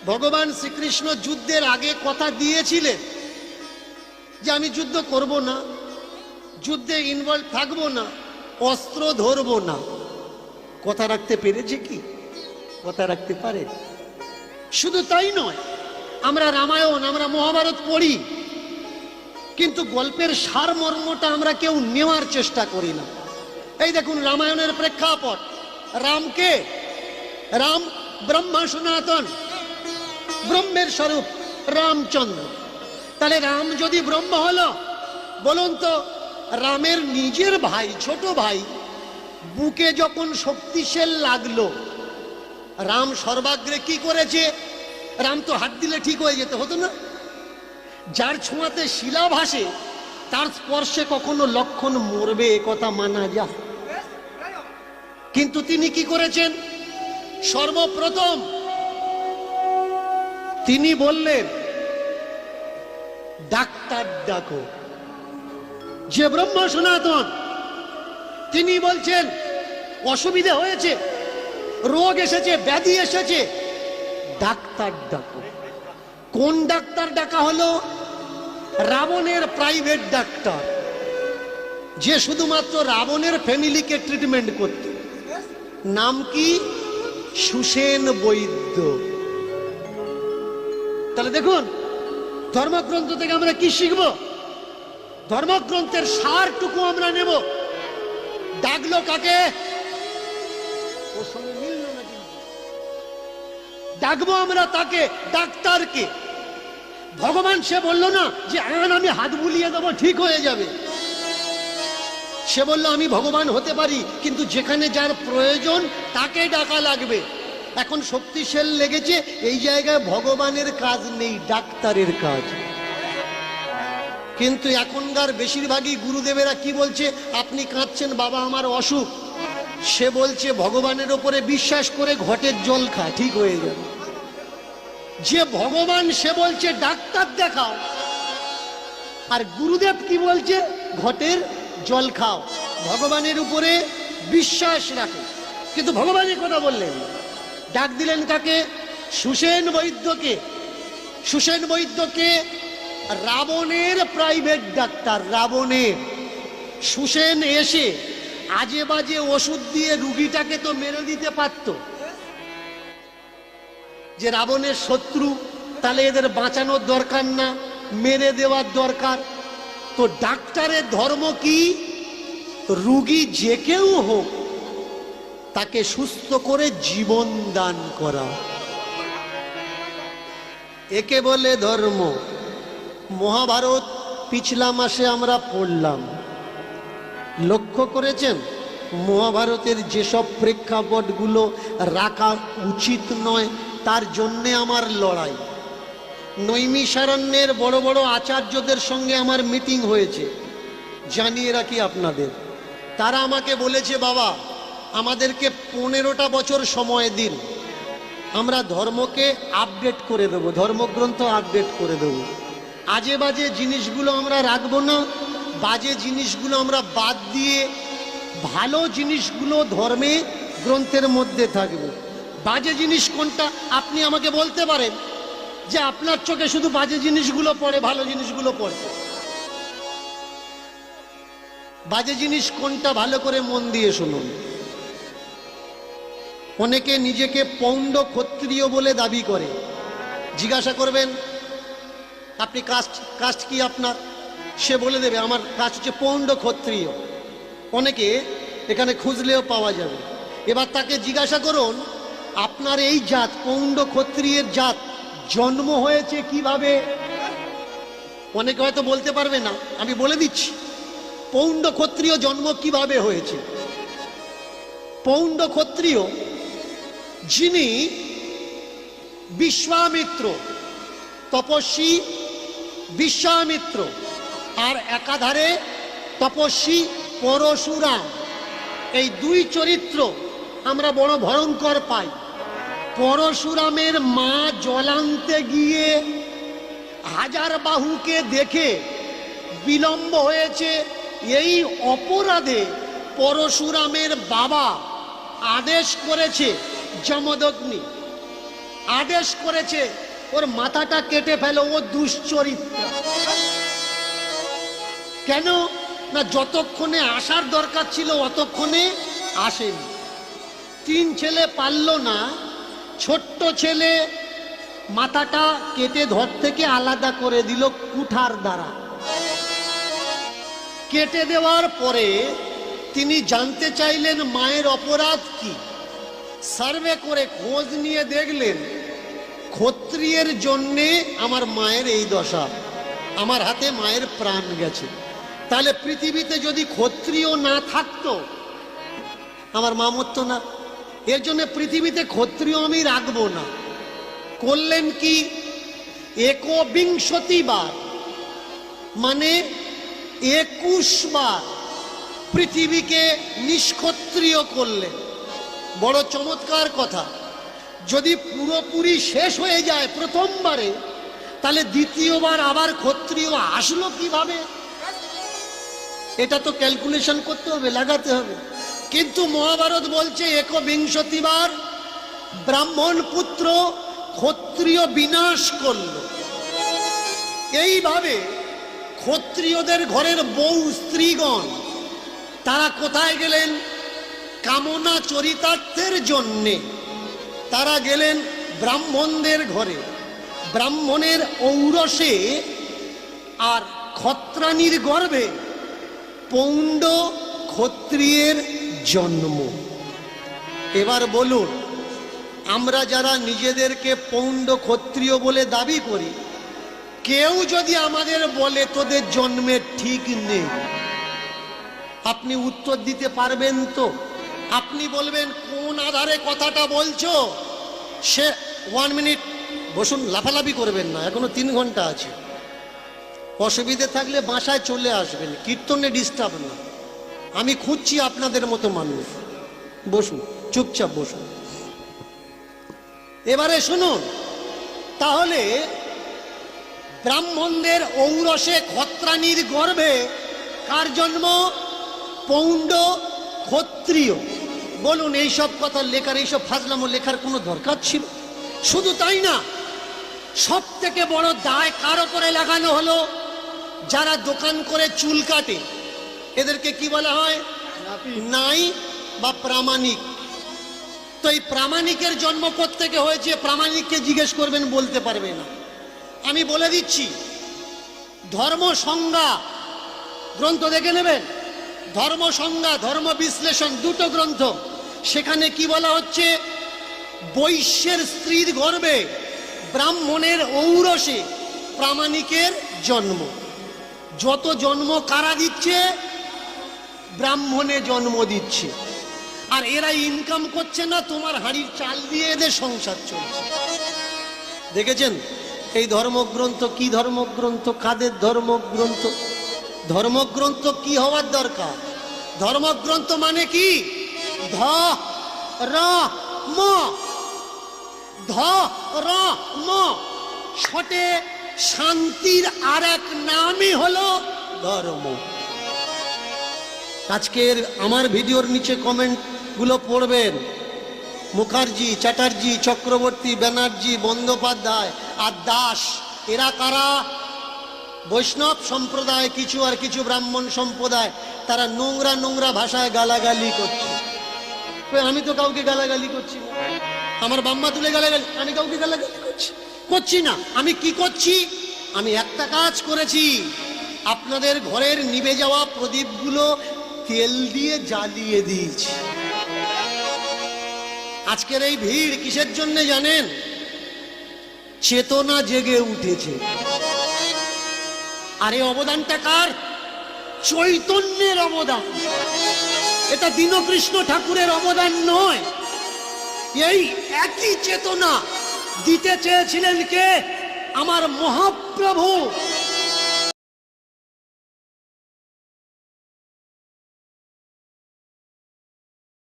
ভগবান শ্রীকৃষ্ণ যুদ্ধের আগে কথা দিয়েছিলেন যে আমি যুদ্ধ করব না, যুদ্ধে ইনভলভ থাকবো না, অস্ত্র ধরবো না। কথা রাখতে পেরেছে কি? কথা রাখতে পারে? শুধু তাই নয়, আমরা রামায়ণ, আমরা মহাভারত পড়ি, কিন্তু গল্পের সারমর্মটা আমরা কেউ নেওয়ার চেষ্টা করি না। এই দেখুন রামায়ণের প্রেক্ষাপট, রামকে, রাম ব্রহ্মা সনাতন, ব্রহ্মের স্বরূপ রামচন্দ্র। তাহলে রাম যদি ব্রহ্ম হলো, বলুন তো রামের নিজের ভাই, ছোট ভাই বুকে যখন শক্তিশাল লাগলো, রাম সর্বাগ্রে কি করেছে? রাম তো হাত দিলে ঠিক হয়ে যেতে হতো না? যার ছোঁয়াতে শিলা ভাসে তার স্পর্শে কখনো লক্ষণ মরবে, এ কথা মানা যায়। কিন্তু তিনি কি করেছেন? সর্বপ্রথম তিনি বললেন ডাক্তার ডাকো। যে ব্রহ্ম সনাতন তিনি বলছেন অসুবিধা হয়েছে, রোগ এসেছে, ব্যাধি এসেছে, ডাক্তার ডাকো। কোন ডাক্তার ডাকা হলো? রাবণের প্রাইভেট ডাক্তার, যে শুধুমাত্র রাবণের ফ্যামিলিকে ট্রিটমেন্ট করত। নাম কি? সুসেন বৈদ্য। তাহলে দেখুন ধর্মগ্রন্থ থেকে আমরা কি শিখব? ধর্মগ্রন্থের সারটুকু আমরা নেব। ডাকলো কাকে? ওর সঙ্গে মিলল না কিন্তু। ডাকবো আমরা তাকে, ডাক্তারকে। ভগবান সে বলল না যে আমি হাত বুলিয়ে দেবো ঠিক হয়ে যাবে। সে বলল আমি ভগবান হতে পারি, কিন্তু যেখানে যার প্রয়োজন তাকে ডাকা লাগবে। এখন শক্তিশাল লেগেছে, এই জায়গায় ভগবানের কাজ নেই, ডাক্তারের কাজ। কিন্তু এখনকার বেশিরভাগই গুরুদেবেরা কি বলছে? আপনি কাঁদছেন বাবা আমার অসুখ, সে বলছে ভগবানের ওপরে বিশ্বাস করে ঘটের জল খা, ঠিক হয়ে যাবে। যে ভগবান সে বলছে ডাক্তার দেখাও, আর গুরুদেব কি বলছে? ঘটের জল খাও, ভগবানের উপরে বিশ্বাস রাখো। কিন্তু ভগবানের কথা বললেন, ডাক দিলেন কাকে? সুসেন বৈদ্যকে। সুসেন বৈদ্যকে রাবণের প্রাইভেট ডাক্তার, রাবণের। সুসেন এসে আজে বাজে ওষুধ দিয়ে রুগীটাকে তো মেরে দিতে পারত, যে রাবণের শত্রু, তাহলে এদের বাঁচানোর দরকার না, মেরে দেওয়ার দরকার। তো ডাক্তারের ধর্ম কি? রুগী যে কেউ হোক তাকে সুস্থ করে জীবন দান করা, একে বলে ধর্ম। মহাভারত পিছলা মাসে আমরা পড়লাম, লক্ষ্য করেছেন মহাভারতের যেসব প্রেক্ষাপটগুলো রাখা উচিত নয়, তার জন্যে আমার লড়াই। নৈমিষারণ্যের বড় বড় আচার্যদের সঙ্গে আমার মিটিং হয়েছে, জানিয়ে রাখি আপনাদের। তারা আমাকে বলেছে বাবা আমাদেরকে 15টা বছর সময় দিন, আমরা ধর্মকে আপডেট করে দেব, ধর্মগ্রন্থ আপডেট করে দেব। আজে বাজে জিনিসগুলো আমরা রাখবো না, বাজে জিনিসগুলো আমরা বাদ দিয়ে ভালো জিনিসগুলো ধর্মে গ্রন্থের মধ্যে থাকবে। বাজে জিনিস কোনটা আপনি আমাকে বলতে পারেন যে আপনার চোখে শুধু বাজে জিনিসগুলো পড়ে, ভালো জিনিসগুলো পড়ে? বাজে জিনিস কোনটা ভালো করে মন দিয়ে শুনুন। অনেকে নিজেকে পৌণ্ড ক্ষত্রিয় বলে দাবি করে। জিজ্ঞাসা করবেন আপনি কাস্ট কি আপনার? সে বলে দেবে আমার কাস্ট হচ্ছে পৌণ্ড ক্ষত্রিয়। অনেকে এখানে খুঁজলেও পাওয়া যাবে। এবার তাকে জিজ্ঞাসা করুন আপনার এই জাত, পৌণ্ড ক্ষত্রিয়ের জাত, জন্ম হয়েছে কিভাবে? অনেকে হয়তো বলতে পারবে না, আমি বলে দিচ্ছি পৌণ্ড ক্ষত্রিয় জন্ম কিভাবে হয়েছে। পৌণ্ড ক্ষত্রিয় যিনি বিশ্বামিত্র, তপস্বী বিশ্বামিত্র, আর একাধারে তপস্বী পরশুরাম, এই দুই চরিত্র আমরা বড় ভয়ঙ্কর পাই। পরশুরামের মা জলান্তে গিয়ে হাজার বাহুকে দেখে বিলম্ব হয়েছে, এই অপরাধে পরশুরামের বাবা আদেশ করেছে যমদগ্নি আদেশ করেছে ওর মাথাটা কেটে ফেলো, ও দুশ্চরিত্রা। কেন না, যতক্ষণে আসার দরকার ছিল অতক্ষণে আসেনি। 3 ছেলে পারল না, ছোট্ট ছেলে মাথাটা কেটে ধর থেকে আলাদা করে দিল কুঠার দ্বারা। কেটে দেওয়ার পরে তিনি জানতে চাইলেন মায়ের অপরাধ কি। সার্ভে করে খোঁজ নিয়ে দেখলেন ক্ষত্রিয়ের জন্যে আমার মায়ের এই দশা, আমার হাতে মায়ের প্রাণ গেছে। তাহলে পৃথিবীতে যদি ক্ষত্রিয় না থাকতো আমার মা মরতো না। এর জন্য পৃথিবীতে ক্ষত্রিয় আমি রাখবো না। করলেন কি, 21 বার মানে 21 বার পৃথিবীকে নিষ্ক্ষত্রিয় করলেন। বড় চমৎকার কথা। যদি পুরোপুরি শেষ হয়ে যায় প্রথমবারে, তাহলে দ্বিতীয়বার আবার ক্ষত্রিয় আসলো কিভাবে? এটা তো ক্যালকুলেশন করতে হবে, লাগাতে হবে। কিন্তু মহাভারত বলছে 21 বার ব্রাহ্মণ পুত্র ক্ষত্রিয় বিনাশ করল। এইভাবে ক্ষত্রিয়দের ঘরের বউ স্ত্রীগণ তারা কোথায় গেলেন? কামনা চরিতার্থের জন্যে তারা গেলেন ব্রাহ্মণদের ঘরে। ব্রাহ্মণের ঔরসে আর ক্ষত্রাণীর গর্ভে পৌণ্ড ক্ষত্রিয়ের জন্ম। এবার বলুন, আমরা যারা নিজেদেরকে পৌণ্ড ক্ষত্রিয় বলে দাবি করি, কেউ যদি আমাদের বলে তোদের জন্মের ঠিক নেই, আপনি উত্তর দিতে পারবেন তো? আপনি বলবেন কোন আধারে কথাটা বলছো? সে 1 মিনিট বসুন, লাফালাফি করবেন না, এখনো 3 ঘন্টা আছে। অসুবিধে থাকলে বাসায় চলে আসবেন, কীর্তনে ডিস্টার্ব না। আমি খুঁজছি আপনাদের মতো মানুষ। বসুন, চুপচাপ বসুন। এবারে শুনুন, তাহলে ব্রাহ্মণদের ঔরসে ক্ষত্রাণীর গর্ভে কার জন্ম? পৌণ্ড ক্ষত্রিয়। বলুন, এইসব কথা লেখার, এইসব ফাজলামো লেখার কোনো দরকার ছিল? শুধু তাই না, সব থেকে বড় দায় কার ওপরে লাগানো হলো? যারা দোকান করে চুল কাটে, এদেরকে কি বলা হয়? নাই বা প্রামাণিক। তো এই প্রামাণিকের জন্ম কোত্থেকে হয়েছে? প্রামাণিককে জিজ্ঞেস করবেন, বলতে পারবে না। আমি বলে দিচ্ছি, ধর্ম সংজ্ঞা গ্রন্থ দেখে নেবেন। ধর্ম সংজ্ঞা, ধর্ম বিশ্লেষণ, 2টো গ্রন্থ। সেখানে কি বলা হচ্ছে? বৈশ্যের স্ত্রীর গর্ভে ব্রাহ্মণের ঔরসে প্রামাণিকের জন্ম। যত জন্ম কারা দিচ্ছে? ব্রাহ্মণে জন্ম দিচ্ছে। আর এরা ইনকাম করছে না, তোমার হাঁড়ির চাল দিয়ে এদের সংসার চলছে। দেখেছেন এই ধর্মগ্রন্থ কি ধর্মগ্রন্থ? কাদের ধর্মগ্রন্থ? ধর্মগ্রন্থ কি হওয়ার দরকার? ধর্মগ্রন্থ মানে কি? ধ র ম, ধ র ম, ছটে শান্তির আর এক নামই হলো ধর্ম। আজকের আমার ভিডিওর নিচে কমেন্ট গুলো পড়বেন। মুখার্জি, চ্যাটার্জি, চক্রবর্তী, ব্যানার্জি, বন্দ্যোপাধ্যায় আর দাস, এরা কারা? বৈষ্ণব সম্প্রদায় কিছু, আর কিছু ব্রাহ্মণ সম্প্রদায়। তারা নোংরা নোংরা ভাষায় গালাগালি করছে। আমি তো কাউকে গালাগালি করছি না। আমার বাম্মা তুলে গালাগালি, আমি কাউকে গালাগালি করছি না। আমি কি করছি? আমি একটা কাজ করেছি, আপনাদের ঘরের নিভে যাওয়া প্রদীপগুলো তেল দিয়ে জ্বালিয়ে দিয়েছি। আজকের এই ভিড় কিসের জন্য জানেন? চেতনা জেগে উঠেছে। আর এই অবদানটা কার? চৈতন্যের অবদান। এটা দীনকৃষ্ণ ঠাকুরের অবদান নয়। এই একই চেতনা দিতে চেয়েছিলেন কে? আমার মহাপ্রভু